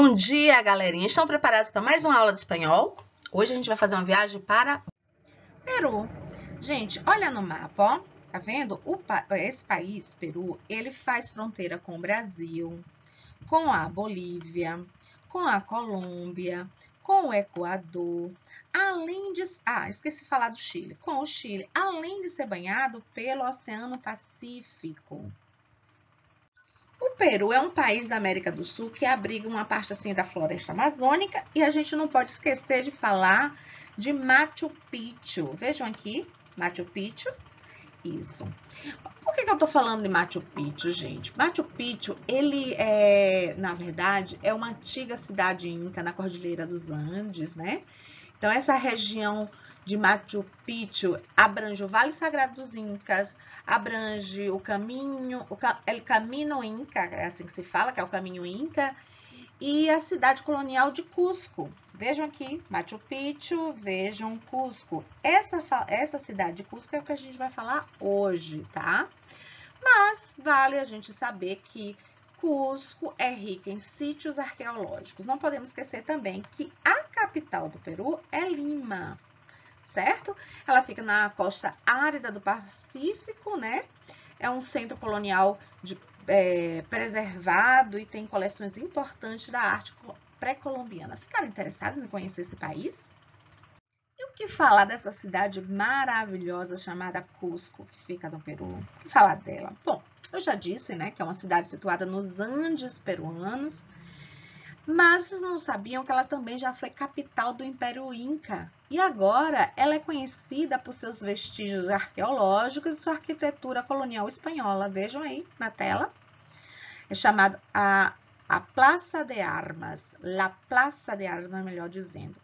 Bom dia, galerinha! Estão preparados para mais uma aula de espanhol? Hoje a gente vai fazer uma viagem para Peru. Gente, olha no mapa, ó. Tá vendo? Esse país, Peru, ele faz fronteira com o Brasil, com a Bolívia, com a Colômbia, com o Equador, além de... esqueci de falar do Chile. Com o Chile, além de ser banhado pelo Oceano Pacífico. O Peru é um país da América do Sul que abriga uma parte assim da floresta amazônica e a gente não pode esquecer de falar de Machu Picchu. Vejam aqui, Machu Picchu, isso. Por que eu tô falando de Machu Picchu, gente? Machu Picchu, ele na verdade, é uma antiga cidade inca na Cordilheira dos Andes, né? Então, essa região de Machu Picchu abrange o Vale Sagrado dos Incas, abrange o caminho, El Camino Inca, é assim que se fala, que é o caminho Inca, e a cidade colonial de Cusco. Vejam aqui, Machu Picchu, vejam Cusco. Essa cidade de Cusco é o que a gente vai falar hoje, tá? Mas vale a gente saber que Cusco é rica em sítios arqueológicos. Não podemos esquecer também que a capital do Peru é Lima, certo? Ela fica na costa árida do Pacífico, né? É um centro colonial preservado e tem coleções importantes da arte pré-colombiana. Ficaram interessados em conhecer esse país? E o que falar dessa cidade maravilhosa chamada Cusco, que fica no Peru? O que falar dela? Bom, eu já disse, né, que é uma cidade situada nos Andes peruanos, mas vocês não sabiam que ela também já foi capital do Império Inca. E agora ela é conhecida por seus vestígios arqueológicos e sua arquitetura colonial espanhola. Vejam aí na tela. É chamada a Plaça de Armas, La Plaza de Armas, melhor dizendo,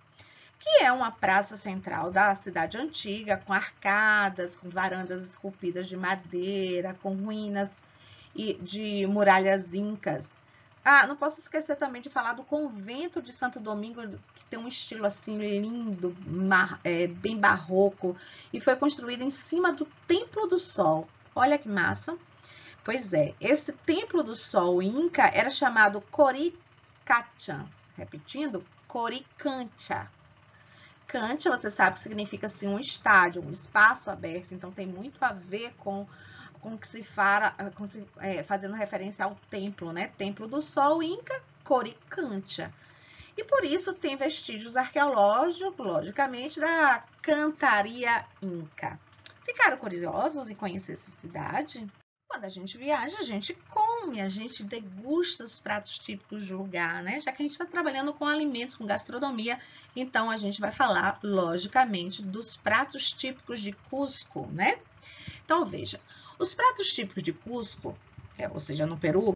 que é uma praça central da cidade antiga, com arcadas, com varandas esculpidas de madeira, com ruínas de muralhas incas. Não posso esquecer também de falar do convento de Santo Domingo, que tem um estilo assim lindo, bem barroco, e foi construído em cima do Templo do Sol. Olha que massa! Pois é, esse Templo do Sol Inca era chamado Coricancha. Repetindo, Coricancha. Cancha, você sabe que significa assim, um estádio, um espaço aberto, então tem muito a ver com o que se fala, fazendo referência ao templo, né? Templo do Sol Inca, Coricancha. E por isso tem vestígios arqueológicos, logicamente, da cantaria inca. Ficaram curiosos em conhecer essa cidade? Quando a gente viaja, a gente come, a gente degusta os pratos típicos do lugar, né? Já que a gente está trabalhando com alimentos, com gastronomia, então a gente vai falar, logicamente, dos pratos típicos de Cusco, né? Então, veja, os pratos típicos de Cusco, ou seja, no Peru,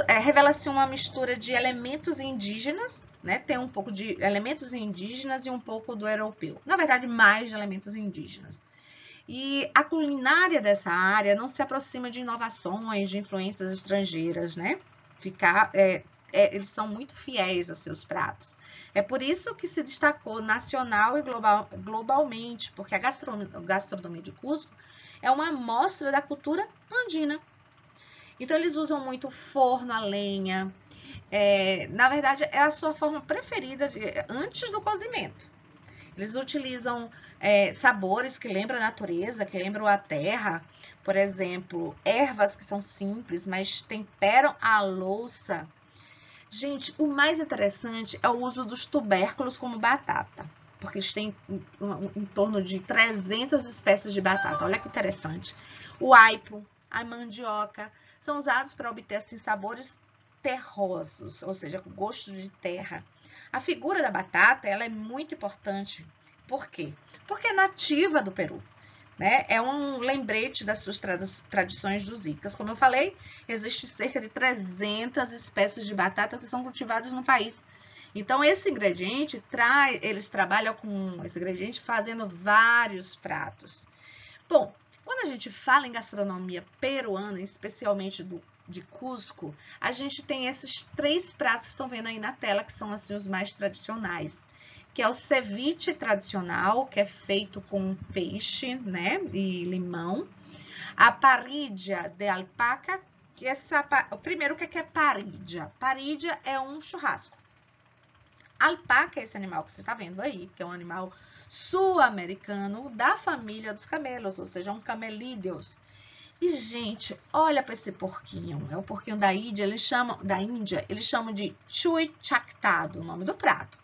revela-se uma mistura de elementos indígenas, né? Tem um pouco de elementos indígenas e um pouco do europeu. Na verdade, mais de elementos indígenas. E a culinária dessa área não se aproxima de inovações, de influências estrangeiras, né? Eles são muito fiéis a seus pratos. É por isso que se destacou nacional e globalmente, porque a gastronomia de Cusco é uma amostra da cultura andina. Então, eles usam muito forno a lenha. Na verdade, é a sua forma preferida antes do cozimento. Eles utilizam sabores que lembram a natureza, que lembram a terra. Por exemplo, ervas que são simples, mas temperam a louça. Gente, o mais interessante é o uso dos tubérculos como batata, porque eles têm em torno de 300 espécies de batata. Olha que interessante. O aipo, a mandioca, são usados para obter assim, sabores terrosos, ou seja, com gosto de terra. A figura da batata ela é muito importante. Por quê? Porque é nativa do Peru, né? É um lembrete das suas tradições dos Incas. Como eu falei, existem cerca de 300 espécies de batata que são cultivadas no país. Então, esse ingrediente, eles trabalham com esse ingrediente fazendo vários pratos. Bom, quando a gente fala em gastronomia peruana, especialmente de Cusco, a gente tem esses 3 pratos que estão vendo aí na tela, que são assim, os mais tradicionais, que é o ceviche tradicional, que é feito com peixe, né, e limão, a parrilla de alpaca, Primeiro, o que é parídia? Parídia é um churrasco. Alpaca é esse animal que você está vendo aí, que é um animal sul-americano da família dos camelos, ou seja, um camelídeos. E, gente, olha para esse porquinho. É o porquinho da Índia, eles chamam de chui chactado, o nome do prato.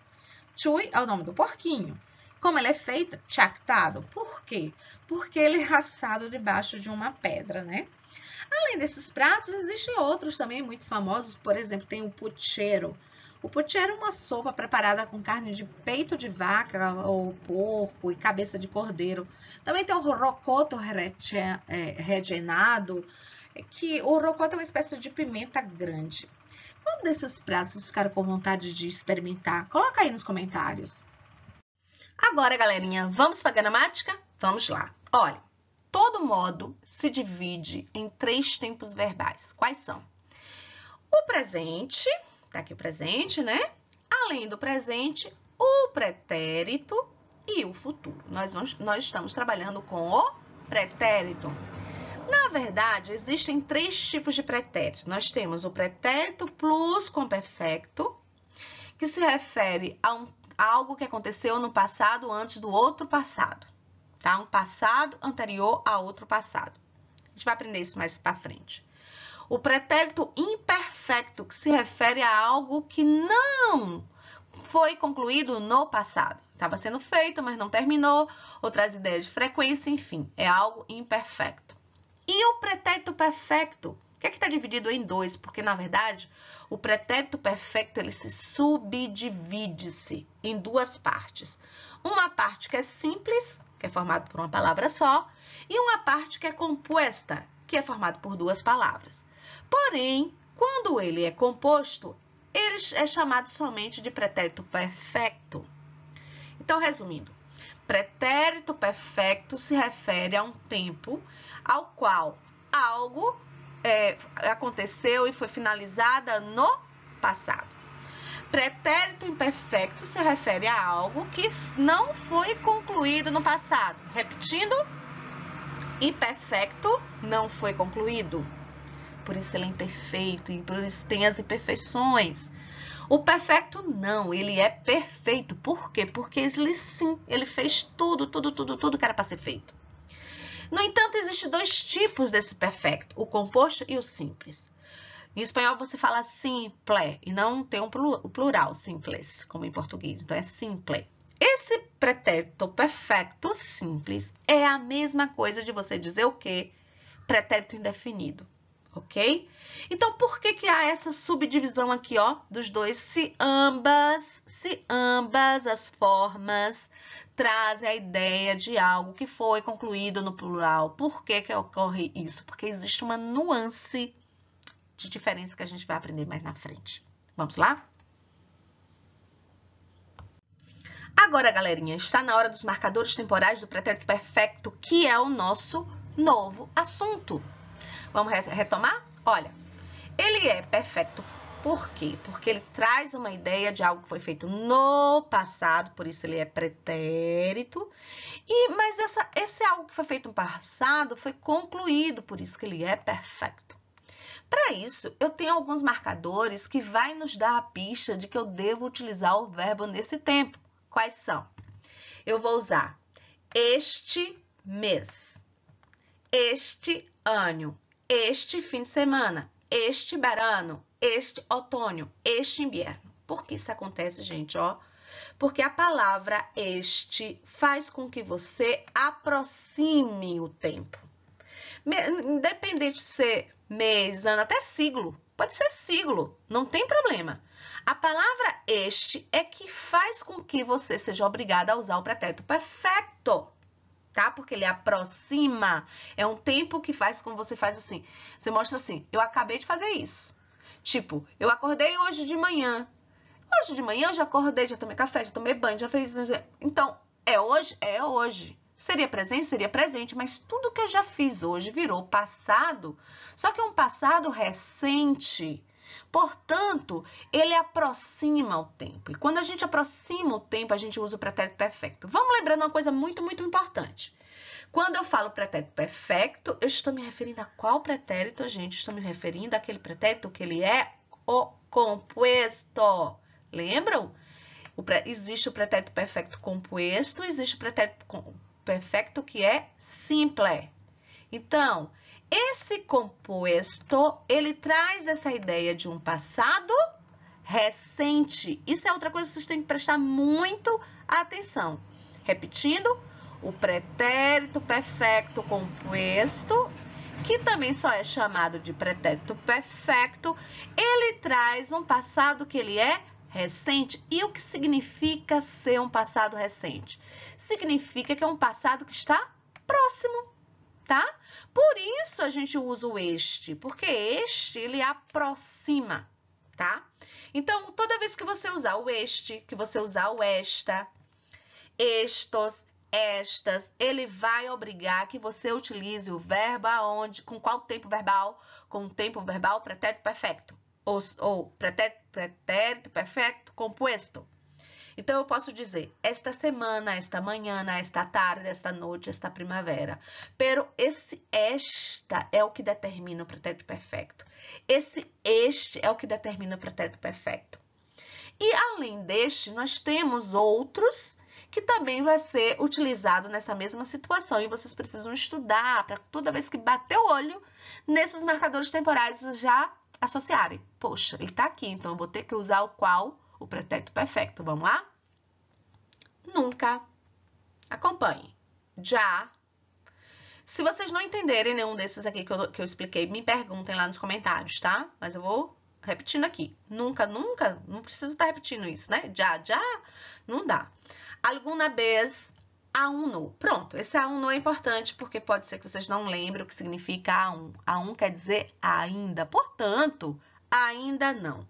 Chui é o nome do porquinho. Como ele é feito? Chactado. Por quê? Porque ele é assado debaixo de uma pedra, né? Além desses pratos, existem outros também muito famosos. Por exemplo, tem o puchero. O puchero é uma sopa preparada com carne de peito de vaca ou porco e cabeça de cordeiro. Também tem o rocoto regenado, que o rocoto é uma espécie de pimenta grande. Qual desses pratos vocês ficaram com vontade de experimentar? Coloca aí nos comentários. Agora, galerinha, vamos para a gramática? Vamos lá. Olha, todo modo se divide em 3 tempos verbais. Quais são? O presente, tá aqui o presente, né? Além do presente, o pretérito e o futuro. Nós estamos trabalhando com o pretérito. Na verdade, existem 3 tipos de pretérito. Nós temos o pretérito plusquamperfecto, que se refere a algo que aconteceu no passado antes do outro passado, tá? Um passado anterior a outro passado. A gente vai aprender isso mais para frente. O pretérito imperfecto, que se refere a algo que não foi concluído no passado. Estava sendo feito, mas não terminou, ou traz ideias de frequência, enfim, é algo imperfecto. E o pretérito perfecto, que está dividido em 2, porque, na verdade, o pretérito perfecto, ele se subdivide-se em 2 partes. Uma parte que é simples, que é formada por uma palavra só, e uma parte que é composta, que é formada por 2 palavras. Porém, quando ele é composto, ele é chamado somente de pretérito perfecto. Então, resumindo, pretérito perfecto se refere a um tempo ao qual algo aconteceu e foi finalizada no passado. Pretérito imperfecto se refere a algo que não foi concluído no passado. Repetindo, imperfecto não foi concluído. Por isso ele é imperfeito e por isso tem as imperfeições. O perfecto não, ele é perfeito. Por quê? Porque ele fez tudo que era para ser feito. No entanto, existem 2 tipos desse perfecto, o composto e o simples. Em espanhol você fala simple e não tem o plural, simples, como em português. Então é simple. Esse pretérito perfecto simples é a mesma coisa de você dizer o quê? Pretérito indefinido. Ok? Então, por que há essa subdivisão aqui, ó, dos 2? Se ambas as formas trazem a ideia de algo que foi concluído no plural. Por que ocorre isso? Porque existe uma nuance de diferença que a gente vai aprender mais na frente. Vamos lá? Agora, galerinha, está na hora dos marcadores temporais do pretérito perfecto, que é o nosso novo assunto. Vamos retomar? Olha, ele é perfeito por quê? Porque ele traz uma ideia de algo que foi feito no passado, por isso ele é pretérito. Mas esse algo que foi feito no passado foi concluído, por isso que ele é perfeito. Para isso, eu tenho alguns marcadores que vai nos dar a pista de que eu devo utilizar o verbo nesse tempo. Quais são? Eu vou usar este mês, este ano, este fim de semana, este verano, este outono, este inverno. Por que isso acontece, gente? Ó, porque a palavra este faz com que você aproxime o tempo. Independente de ser mês, ano, até siglo. Pode ser siglo, não tem problema. A palavra este é que faz com que você seja obrigada a usar o pretérito perfecto. Tá? Porque ele aproxima, é um tempo que faz como você faz assim. Você mostra assim, eu acabei de fazer isso. Tipo, eu acordei hoje de manhã. Hoje de manhã eu já acordei, já tomei café, já tomei banho, já fiz isso. Então, é hoje? É hoje. Seria presente? Seria presente, mas tudo que eu já fiz hoje virou passado. Só que é um passado recente. Portanto, ele aproxima o tempo. E quando a gente aproxima o tempo, a gente usa o pretérito perfecto. Vamos lembrando uma coisa muito, muito importante. Quando eu falo pretérito perfecto, eu estou me referindo a qual pretérito, gente? Estou me referindo àquele pretérito que ele é o composto. Lembram? Existe o pretérito perfecto composto, existe o pretérito perfecto que é simple. Então, esse composto, ele traz essa ideia de um passado recente. Isso é outra coisa que vocês têm que prestar muito atenção. Repetindo, o pretérito perfecto composto, que também só é chamado de pretérito perfecto, ele traz um passado que ele é recente. E o que significa ser um passado recente? Significa que é um passado que está próximo, tá? Por isso a gente usa o este, porque este ele aproxima, tá? Então, toda vez que você usar o este, que você usar o esta, estos, estas, ele vai obrigar que você utilize o verbo aonde, com qual tempo verbal? Com o tempo verbal pretérito perfecto, ou pretérito perfecto composto. Então, eu posso dizer, esta semana, esta manhã, esta tarde, esta noite, esta primavera. Pero esse esta é o que determina o pretérito perfecto. Esse este é o que determina o pretérito perfecto. E, além deste, nós temos outros que também vai ser utilizado nessa mesma situação. E vocês precisam estudar para toda vez que bater o olho nesses marcadores temporais já associarem. Poxa, ele está aqui, então eu vou ter que usar o qual? O pretérito perfeito. Vamos lá? Nunca. Acompanhe. Já. Se vocês não entenderem nenhum desses aqui que eu expliquei, me perguntem lá nos comentários, tá? Mas eu vou repetindo aqui. Nunca, nunca. Não precisa estar repetindo isso, né? Já, já. Não dá. Alguma vez, aún no. Pronto. Esse aún no é importante porque pode ser que vocês não lembrem o que significa aún. Aún quer dizer ainda. Portanto, ainda não.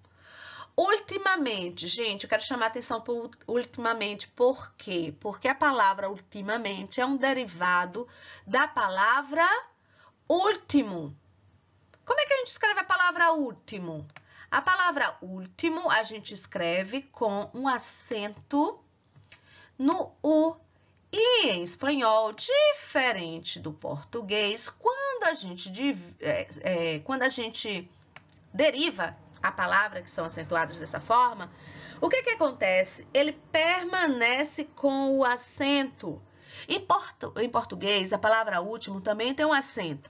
Ultimamente, gente, eu quero chamar a atenção por ultimamente, por quê? Porque a palavra ultimamente é um derivado da palavra último. Como é que a gente escreve a palavra último? A palavra último a gente escreve com um acento no U. E em espanhol, diferente do português, quando a gente deriva a palavra, que são acentuadas dessa forma, o que acontece? Ele permanece com o acento. Em português, a palavra último também tem um acento.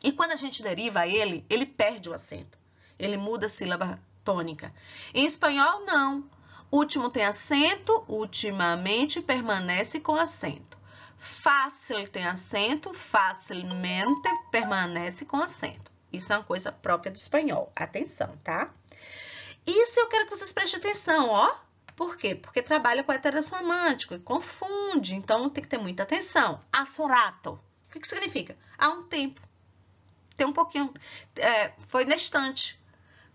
E quando a gente deriva ele, ele perde o acento. Ele muda a sílaba tônica. Em espanhol, não. Último tem acento, ultimamente permanece com acento. Fácil tem acento, facilmente permanece com acento. Isso é uma coisa própria do espanhol. Atenção, tá? Isso eu quero que vocês prestem atenção, ó. Por quê? Porque trabalha com heterorromântico e confunde. Então, tem que ter muita atenção. Assorato. O que significa? Há um tempo. Tem um pouquinho. Foi na estante.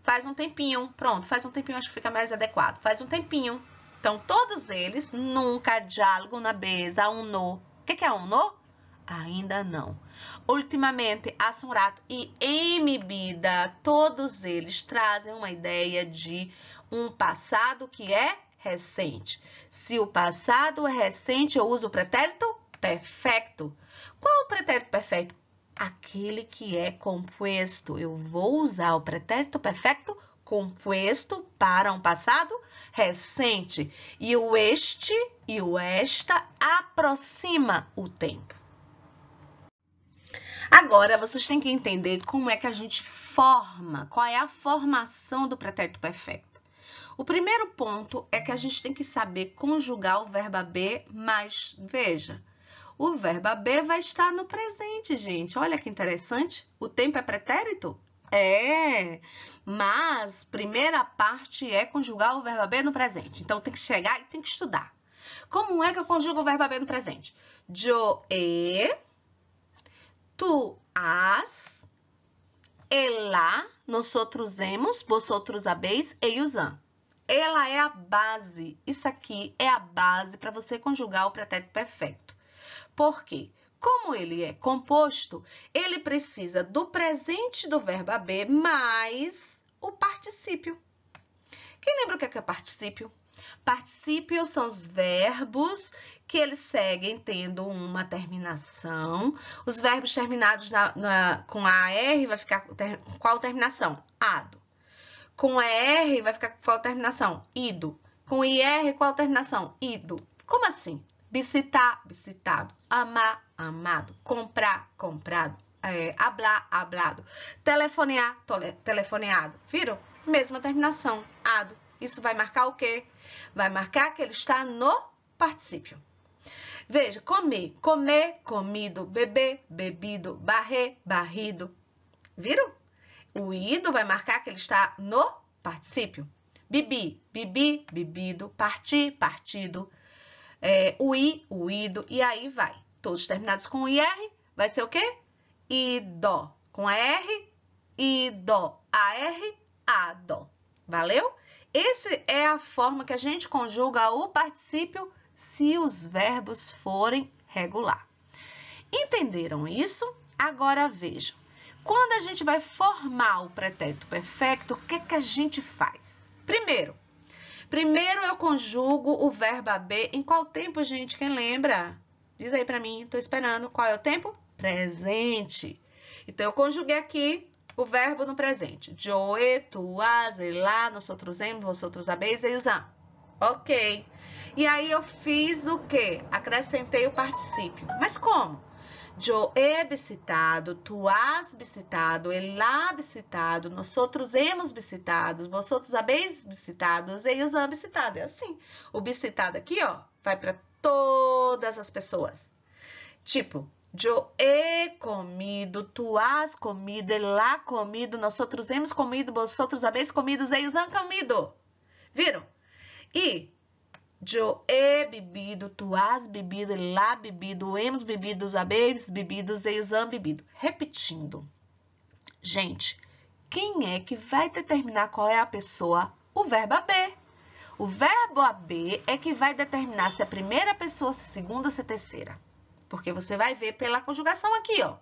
Faz um tempinho. Pronto, faz um tempinho, acho que fica mais adequado. Faz um tempinho. Então, todos eles, nunca, já, alguma vez, aún no. O que é aún no? Ainda não. Ultimamente, hace um rato e em mi vida, todos eles trazem uma ideia de um passado que é recente. Se o passado é recente, eu uso o pretérito perfecto. Qual o pretérito perfeito? Aquele que é composto. Eu vou usar o pretérito perfecto composto para um passado recente. E o este e o esta aproxima o tempo. Agora, vocês têm que entender como é que a gente forma, qual é a formação do pretérito perfeito. O primeiro ponto é que a gente tem que saber conjugar o verbo haver, mas veja, o verbo haver vai estar no presente, gente. Olha que interessante. O tempo é pretérito? É, mas primeira parte é conjugar o verbo haver no presente. Então, tem que chegar e tem que estudar. Como é que eu conjugo o verbo haver no presente? Yo he, tu has, ela, nosotros hemos, vosotros habéis, ellos han. Ela é a base. Isso aqui é a base para você conjugar o pretérito perfeito. Por quê? Como ele é composto, ele precisa do presente do verbo haver mais o particípio. Quem lembra o que é particípio? Particípio são os verbos que eles seguem tendo uma terminação. Os verbos terminados com AR vai ficar com qual terminação? Ado. Com ER vai ficar com qual terminação? Ido. Com IR, qual terminação? Ido. Como assim? Visitar, visitado. Amar, amado. Comprar, comprado. Hablar, hablado. Telefonear, telefoneado. Viram? Mesma terminação. Ado. Isso vai marcar o quê? Vai marcar que ele está no particípio. Veja, comer, comer, comido, beber, bebido, barrer, barrido. Viram? O ido vai marcar que ele está no particípio. Bebi, bebi, bebido, partir, partido, uir, uído, e aí vai. Todos terminados com IR, vai ser o quê? Ido. Com AR, ido. AR, ado. Valeu? Essa é a forma que a gente conjuga o particípio se os verbos forem regular. Entenderam isso? Agora vejam. Quando a gente vai formar o pretérito perfeito, o que que a gente faz? Primeiro eu conjugo o verbo haver em qual tempo, gente? Quem lembra? Diz aí pra mim, tô esperando. Qual é o tempo? Presente. Então, eu conjuguei aqui o verbo no presente. Jo, tu, as, lá, nosotros hemos, vosotros habéis, ellos han. Ok. E aí, eu fiz o quê? Acrescentei o particípio. Mas como? Yo he visitado, tu has visitado, él ha visitado, nosotros hemos visitado, vosotros habéis visitado, ellos han visitado. É assim. O visitado aqui, ó, vai para todas as pessoas. Tipo, yo he comido, tu has comido, él ha comido, nosotros hemos comido, vosotros habéis comido, ellos han comido. Viram? E yo he bebido, tu has bebido, ele ha bebido, hemos bebido, os habéis bebido, eles han bebido. Repetindo. Gente, quem é que vai determinar qual é a pessoa? O verbo haver. O verbo haver é que vai determinar se é a primeira pessoa, se é a segunda, se é a terceira. Porque você vai ver pela conjugação aqui, ó.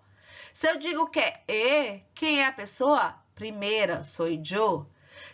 Se eu digo que é e, quem é a pessoa? Primeira, sou eu.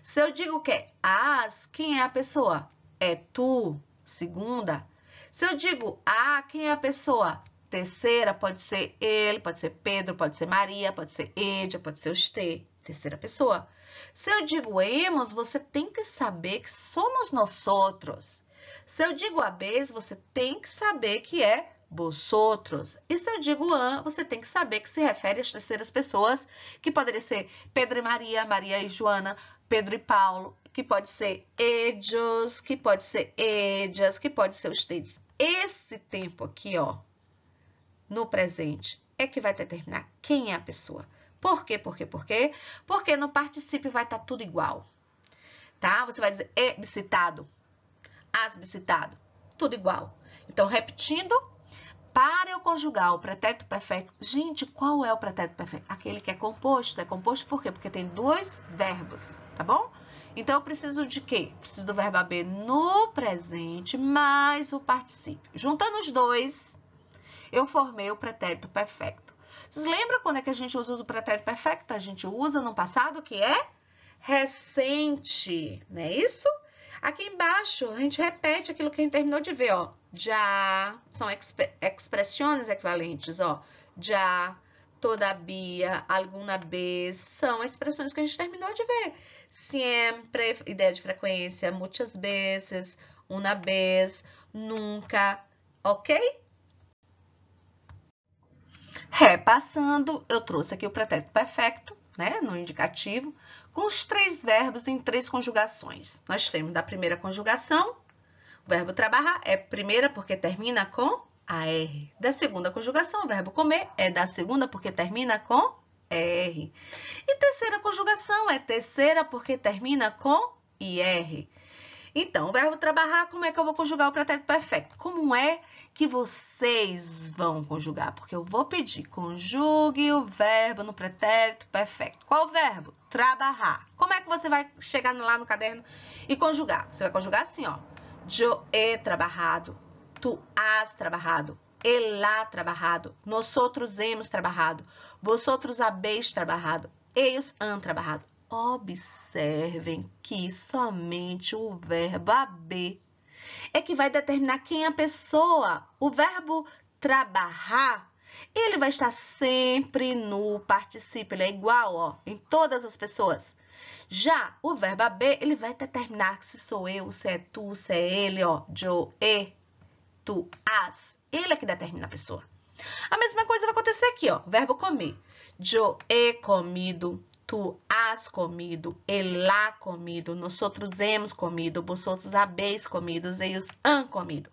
Se eu digo que é as, quem é a pessoa? É tu, segunda. Se eu digo a, quem é a pessoa? Terceira, pode ser ele, pode ser Pedro, pode ser Maria, pode ser Edia, pode ser você. Terceira pessoa. Se eu digo hemos, você tem que saber que somos nós outros. Se eu digo habéis, você tem que saber que é vosotros. E se eu digo an, você tem que saber que se refere às terceiras pessoas, que poderia ser Pedro e Maria, Maria e Joana, Pedro e Paulo, que pode ser ellos, que pode ser ellas, que pode ser ustedes. Esse tempo aqui, ó, no presente, é que vai determinar quem é a pessoa. Por quê? Por quê? Por quê? Porque no particípio vai estar tudo igual, tá? Você vai dizer visitado, as visitado, tudo igual. Então, repetindo, para eu conjugar o pretérito perfeito, gente, qual é o pretérito perfeito? Aquele que é composto. É composto por quê? Porque tem dois verbos, tá bom? Então, eu preciso de quê? Preciso do verbo haver no presente mais o particípio. Juntando os dois, eu formei o pretérito perfeito. Vocês lembram quando é que a gente usa o pretérito perfeito? A gente usa no passado que é recente, não é isso? Aqui embaixo, a gente repete aquilo que a gente terminou de ver, ó. Já, são expressões equivalentes, ó. Já, todavia, alguma vez, são expressões que a gente terminou de ver. Siempre, ideia de frequência, muitas vezes, uma vez, nunca, ok? Repassando, eu trouxe aqui o pretérito perfeito, né, no indicativo, com os três verbos em três conjugações. Nós temos da primeira conjugação, o verbo trabalhar é primeira porque termina com AR. Da segunda conjugação, o verbo comer é da segunda porque termina com ER. E terceira conjugação é terceira porque termina com IR. Então, o verbo trabalhar, como é que eu vou conjugar o pretérito perfeito? Como é que vocês vão conjugar? Porque eu vou pedir, conjugue o verbo no pretérito perfeito. Qual verbo? Trabalhar. Como é que você vai chegar lá no caderno e conjugar? Você vai conjugar assim, ó. Yo he trabajado, tu has trabajado, él ha trabajado, nosotros hemos trabajado, vosotros habéis trabajado, ellos han trabajado. Observem que somente o verbo haver é que vai determinar quem é a pessoa. O verbo trabalhar, ele vai estar sempre no particípio, ele é igual, ó, em todas as pessoas. Já o verbo haver, ele vai determinar se sou eu, se é tu, se é ele, ó, yo, tu, as. Ele é que determina a pessoa. A mesma coisa vai acontecer aqui, ó, verbo comer. Yo he comido, tu has comido, ele ha comido, nosotros hemos comido, vosotros habéis comido, ellos han comido.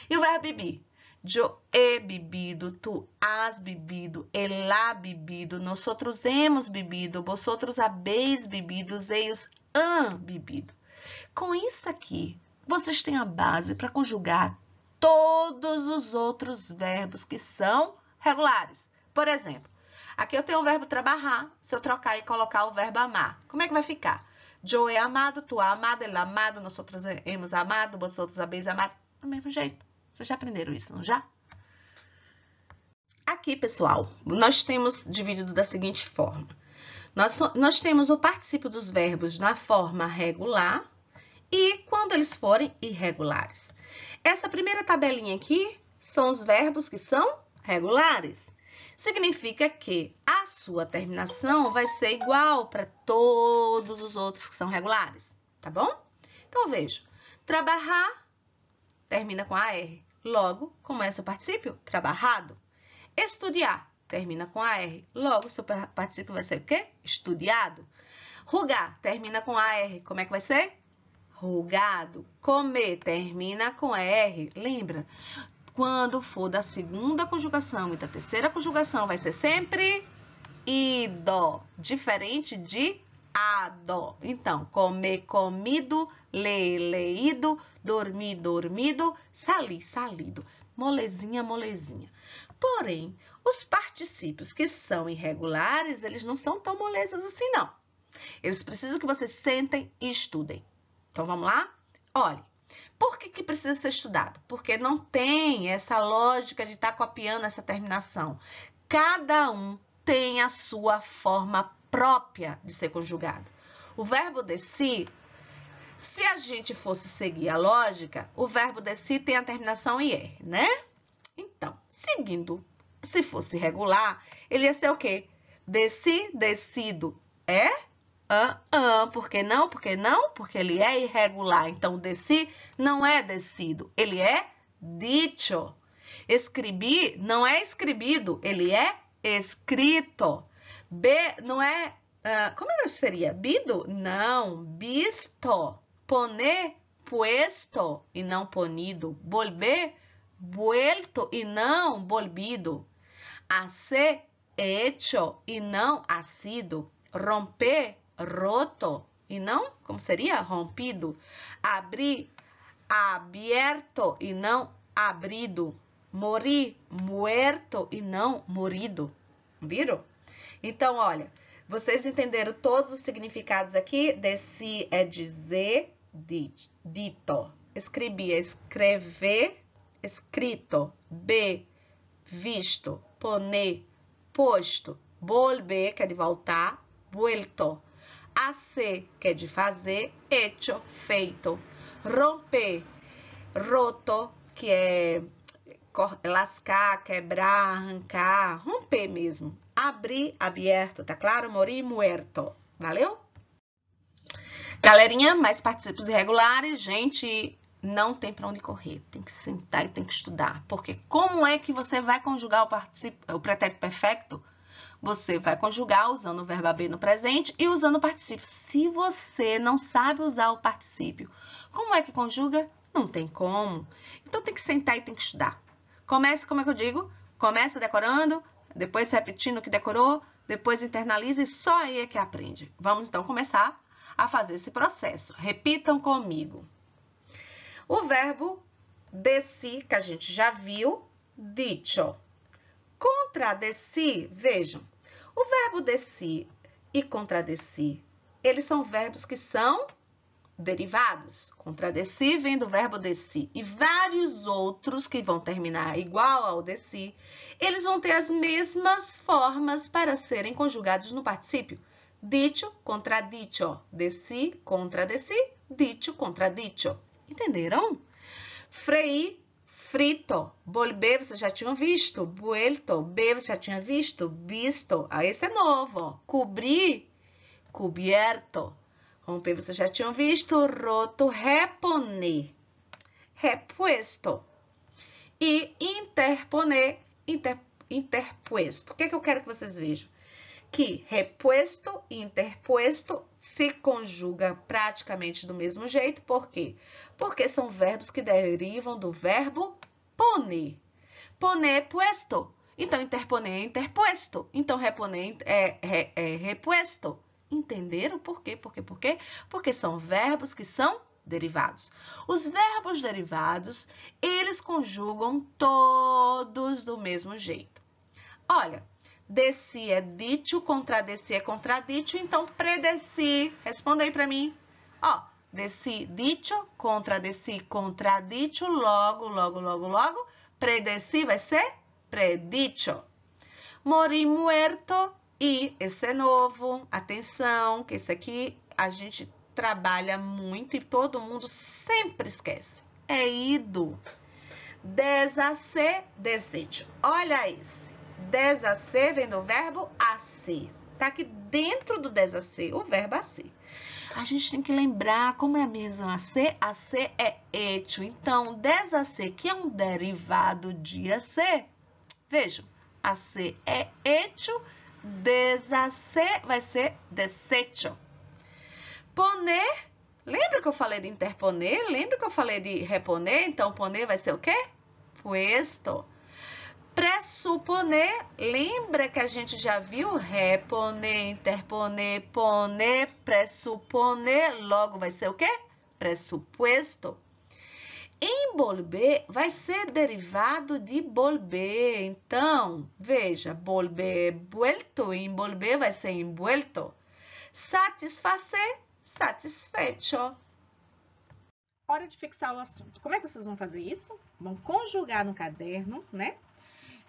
E o verbo beber? Yo he bebido, tu has bebido, ele ha bebido, nosotros hemos bebido, vosotros habéis bebido, ellos han bebido. Com isso aqui, vocês têm a base para conjugar todos os outros verbos que são regulares. Por exemplo, aqui eu tenho o verbo trabalhar. Se eu trocar e colocar o verbo amar, como é que vai ficar? Yo he amado, tu ha amado, ele ha amado, nosotros hemos amado, vosotros habéis amado. Do mesmo jeito. Vocês já aprenderam isso, não já? Aqui, pessoal, nós temos dividido da seguinte forma. Nós temos o particípio dos verbos na forma regular e quando eles forem irregulares. Essa primeira tabelinha aqui são os verbos que são regulares. Significa que a sua terminação vai ser igual para todos os outros que são regulares, tá bom? Então, veja, trabalhar termina com AR, logo começa o particípio trabalhado. Estudar termina com AR, logo seu particípio vai ser o quê? Estudiado. Rugar termina com AR, como é que vai ser? Rugado. Comer termina com R, lembra? Quando for da segunda conjugação e da terceira conjugação, vai ser sempre ido, diferente de ado. Então, comer, comido, ler, leído, dormir, dormido, salir, salido. Molezinha, molezinha. Porém, os particípios que são irregulares, eles não são tão molezas assim, não. Eles precisam que vocês sentem e estudem. Então, vamos lá? Olha, por que precisa ser estudado? Porque não tem essa lógica de estar copiando essa terminação. Cada um tem a sua forma própria de ser conjugado. O verbo descer, se a gente fosse seguir a lógica, o verbo descer tem a terminação IR, né? Então, seguindo, se fosse regular, ele ia ser o quê? Desci, descido, é? Por que não? Por que não? Porque ele é irregular. Então, desci não é descido, ele é dicho. Escrevi não é escribido, ele é escrito. Não é... como é que seria? Bido? Não, visto. Poner, puesto e não ponido. Volver, vuelto e não volvido. Hacer, hecho e não hacido. Romper, roto e não, como seria? Rompido. Abrir, aberto e não abrido. Morir, muerto e não morido. Viram? Então, olha, vocês entenderam todos os significados aqui? Desci é dizer, dito. Escrevi é escrever, escrito. Visto. Poner, posto. Volver, que é de voltar. Vuelto. Hacer, que é de fazer. Hecho, feito. Romper, roto, que é lascar, quebrar, arrancar, romper mesmo. Abrir, aberto, tá claro? Morir, muerto. Valeu? Galerinha, mais particípios irregulares, gente, não tem para onde correr. Tem que sentar e tem que estudar. Porque como é que você vai conjugar o pretérito perfeito? Você vai conjugar usando o verbo haver no presente e usando o particípio. Se você não sabe usar o particípio, como é que conjuga? Não tem como. Então, tem que sentar e tem que estudar. Comece, como é que eu digo? Começa decorando, depois repetindo o que decorou, depois internaliza e só aí é que aprende. Vamos, então, começar a fazer esse processo. Repitam comigo. O verbo desci, que a gente já viu, dicho. Contradesci, vejam. O verbo desci e contradesci, eles são verbos que são derivados. Contradesci vem do verbo desci. E vários outros que vão terminar igual ao desci, eles vão ter as mesmas formas para serem conjugados no particípio. Dicho contra dicho. Desci contra desci. Dicho contra dicho. Entenderam? Freir, frito. Volver, vocês já tinham visto. Vuelto, ver, você já tinha visto. Visto. Ah, esse é novo. Ó. Cobrir, cubierto. Romper, vocês já tinham visto. Roto, reponer. Repuesto. E interponer, interpuesto. O que é que eu quero que vocês vejam? Que repuesto e interpuesto se conjuga praticamente do mesmo jeito. Por quê? Porque são verbos que derivam do verbo poner. Poner puesto. Então, interponer é interpuesto. Então, reponer é repuesto. Entenderam por quê? Por quê? Porque são verbos que são derivados. Os verbos derivados, eles conjugam todos do mesmo jeito. Olha, desci é dicho, contradesci é contradicho, então predesci. Responda aí para mim. Ó, desci, dicho, contradesci, contradicho, logo, predesci vai ser predicho. Mori, muerto, e esse é novo. Atenção, que esse aqui a gente trabalha muito e todo mundo sempre esquece. É ido. Deshacer, desejo. Olha esse. Deshacer vem do verbo hacer. Tá aqui dentro do deshacer, o verbo hacer. A gente tem que lembrar como é a mesma hacer. Hacer é hecho. Então, deshacer, que é um derivado de hacer. Vejam, hacer é hecho. Deshacer vai ser desecho. Poner, lembra que eu falei de interponer? Lembra que eu falei de reponer? Então, poner vai ser o quê? Puesto. Pressuponer, lembra que a gente já viu? Reponer, interponer, poner, pressuponer, logo vai ser o quê? Pressuposto. Envolver vai ser derivado de volver. Então, veja, volver, vuelto, envolver vai ser envuelto. Satisfacer, satisfecho. Hora de fixar o assunto. Como é que vocês vão fazer isso? Vão conjugar no caderno, né?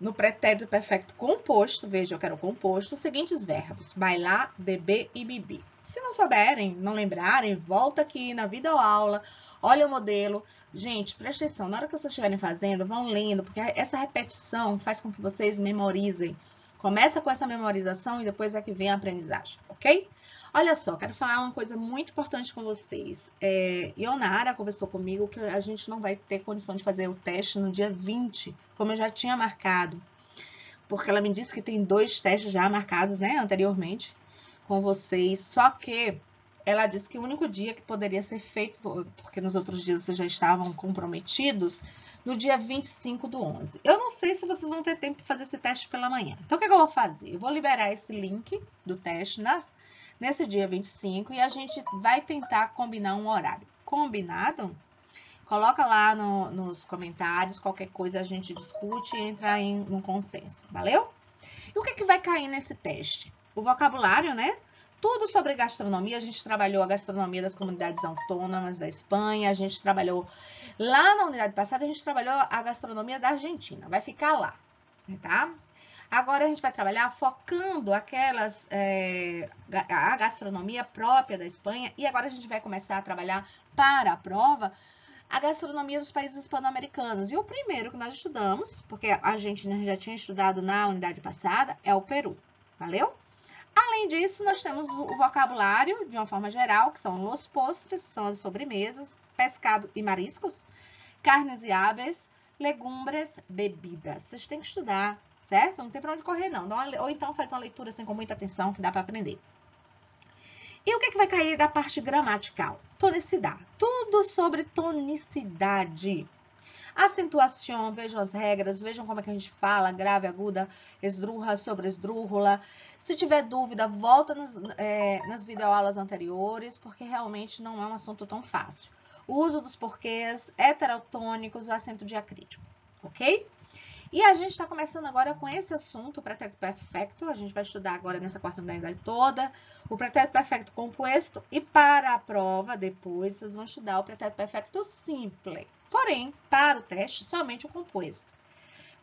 No pretérito perfeito composto, veja, eu quero composto, os seguintes verbos: bailar, beber e beber. Se não souberem, não lembrarem, volta aqui na videoaula, olha o modelo. Gente, presta atenção, na hora que vocês estiverem fazendo, vão lendo, porque essa repetição faz com que vocês memorizem. Começa com essa memorização e depois é que vem a aprendizagem, ok? Olha só, quero falar uma coisa muito importante com vocês. Ionara conversou comigo que a gente não vai ter condição de fazer o teste no dia 20, como eu já tinha marcado. Porque ela me disse que tem 2 testes já marcados, né, anteriormente, com vocês. Só que ela disse que o único dia que poderia ser feito, porque nos outros dias vocês já estavam comprometidos, no dia 25/11. Eu não sei se vocês vão ter tempo de fazer esse teste pela manhã. Então, o que eu vou fazer? Eu vou liberar esse link do teste nesse dia 25 e a gente vai tentar combinar um horário. Combinado? Coloca lá nos comentários, qualquer coisa a gente discute e entra em um consenso, valeu? E o que vai cair nesse teste? O vocabulário, né? Tudo sobre gastronomia, a gente trabalhou a gastronomia das comunidades autônomas da Espanha, a gente trabalhou, lá na unidade passada, a gente trabalhou a gastronomia da Argentina, vai ficar lá, tá? Agora a gente vai trabalhar focando a gastronomia própria da Espanha e agora a gente vai começar a trabalhar para a prova a gastronomia dos países hispano-americanos. E o primeiro que nós estudamos, porque a gente já tinha estudado na unidade passada, é o Peru, valeu? Além disso, nós temos o vocabulário, de uma forma geral, que são os postres, são as sobremesas, pescado e mariscos, carnes e aves, legumbres, bebidas. Vocês têm que estudar, certo? Não tem para onde correr, não. Ou então faz uma leitura assim com muita atenção, que dá para aprender. E o que vai cair da parte gramatical? Tonicidade. Tudo sobre tonicidade. Acentuação, vejam as regras, vejam como é que a gente fala, grave, aguda, esdrúxula, sobresdrúxula. Se tiver dúvida, volta nas videoaulas anteriores, porque realmente não é um assunto tão fácil. O uso dos porquês, heterotônicos, acento diacrítico, ok? E a gente está começando agora com esse assunto, o pretérito perfecto. A gente vai estudar agora nessa quarta unidade toda o pretérito perfecto composto. E para a prova, depois, vocês vão estudar o pretérito perfecto simples. Porém, para o teste, somente o composto.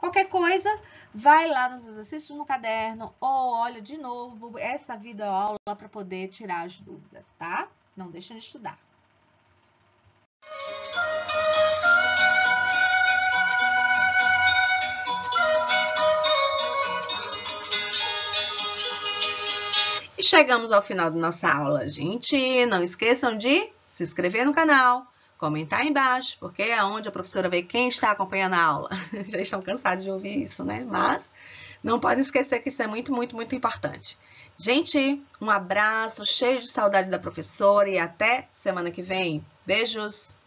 Qualquer coisa, vai lá nos exercícios no caderno ou olha de novo essa videoaula para poder tirar as dúvidas, tá? Não deixa de estudar. E chegamos ao final da nossa aula, gente. Não esqueçam de se inscrever no canal, comentar aí embaixo, porque é onde a professora vê quem está acompanhando a aula. Já estão cansados de ouvir isso, né? Mas não podem esquecer que isso é muito, muito, muito importante. Gente, um abraço, cheio de saudade da professora e até semana que vem. Beijos!